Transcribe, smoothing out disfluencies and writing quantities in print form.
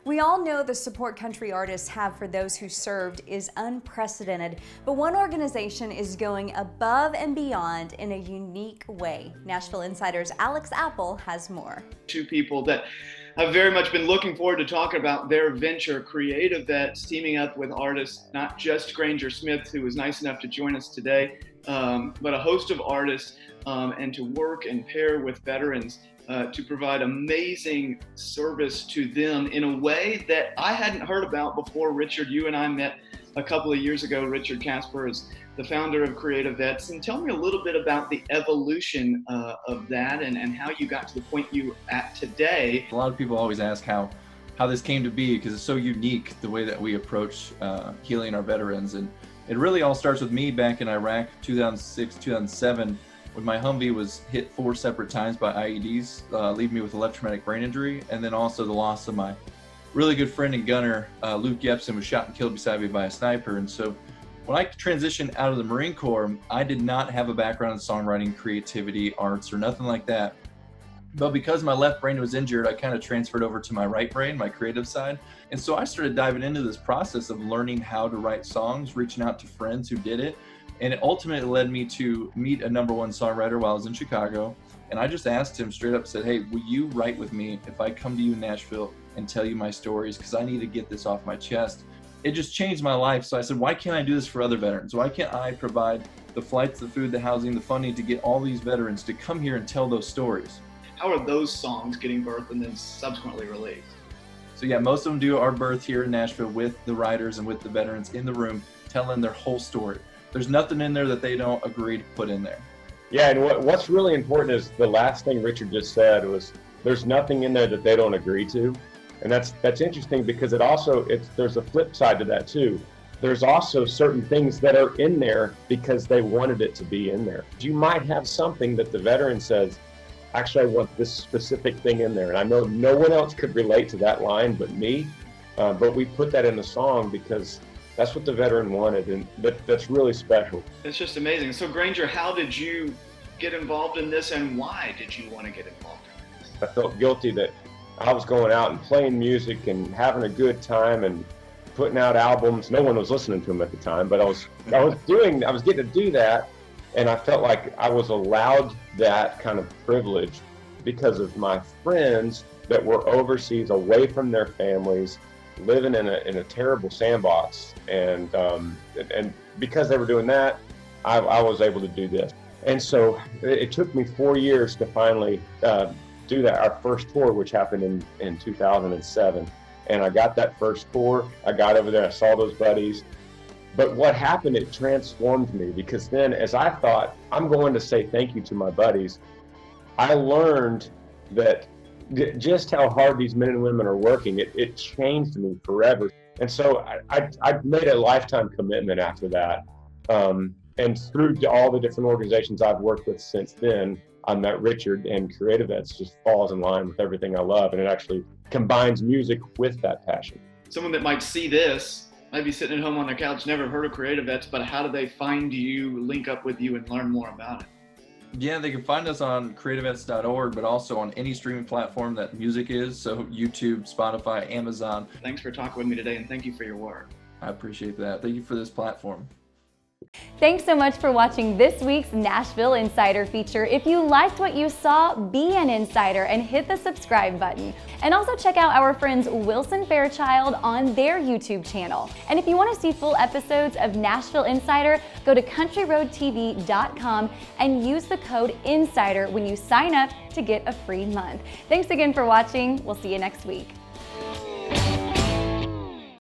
We all know the support country artists have for those who served is unprecedented, but one organization is going above and beyond in a unique way. Nashville Insider's Alex Apple has more. Two people that have very much been looking forward to talking about their venture, CreatiVets, teaming up with artists, not just Granger Smith, who was nice enough to join us today, but a host of artists, and to work and pair with veterans to provide amazing service to them in a way that I hadn't heard about before. Richard, you and I met a couple of years ago. Richard Casper is the founder of CreatiVets. And tell me a little bit about the evolution of that and how you got to the point you at today. A lot of people always ask how this came to be, because it's so unique the way that we approach healing our veterans. And it really all starts with me back in Iraq, 2006, 2007, when my Humvee was hit 4 separate times by IEDs, leaving me with electromagnetic brain injury, and then also the loss of my really good friend and gunner, Luke Yepson, was shot and killed beside me by a sniper. And so when I transitioned out of the Marine Corps, I did not have a background in songwriting, creativity, arts, or nothing like that. But because my left brain was injured, I kind of transferred over to my right brain, my creative side. And so I started diving into this process of learning how to write songs, reaching out to friends who did it. And it ultimately led me to meet a #1 songwriter while I was in Chicago. And I just asked him straight up, said, hey, will you write with me if I come to you in Nashville and tell you my stories? Because I need to get this off my chest. It just changed my life. So I said, why can't I do this for other veterans? Why can't I provide the flights, the food, the housing, the funding to get all these veterans to come here and tell those stories? How are those songs getting birthed and then subsequently released? So yeah, most of them do our birth here in Nashville with the writers and with the veterans in the room, telling their whole story. There's nothing in there that they don't agree to put in there. Yeah, and what's really important is the last thing Richard just said was there's nothing in there that they don't agree to. And that's interesting because there's a flip side to that too. There's also certain things that are in there because they wanted it to be in there. You might have something that the veteran says, actually I want this specific thing in there. And I know no one else could relate to that line but me, but we put that in the song because that's what the veteran wanted, and that's really special. It's just amazing. So Granger, how did you get involved in this, and why did you want to get involved in this? I felt guilty that I was going out and playing music and having a good time and putting out albums. No one was listening to them at the time, but I was getting to do that, and I felt like I was allowed that kind of privilege because of my friends that were overseas, away from their families, living in a terrible sandbox, and because they were doing that, I was able to do this. And so it took me 4 years to finally do that, our first tour, which happened in 2007. And I got that first tour, I got over there, I saw those buddies. But what happened, it transformed me, because then as I thought, I'm going to say thank you to my buddies, I learned that just how hard these men and women are working, it changed me forever. And so I made a lifetime commitment after that. And through all the different organizations I've worked with since then, I met Richard, and CreatiVets just falls in line with everything I love. And it actually combines music with that passion. Someone that might see this, might be sitting at home on their couch, never heard of CreatiVets, but how do they find you, link up with you, and learn more about it? Yeah, they can find us on creativets.org, but also on any streaming platform that music is, so YouTube, Spotify, Amazon. Thanks for talking with me today, and thank you for your work. I appreciate that. Thank you for this platform. Thanks so much for watching this week's Nashville Insider feature. If you liked what you saw, be an insider and hit the subscribe button. And also check out our friends Wilson Fairchild on their YouTube channel. And if you want to see full episodes of Nashville Insider, go to countryroadtv.com and use the code INSIDER when you sign up to get a free month. Thanks again for watching. We'll see you next week.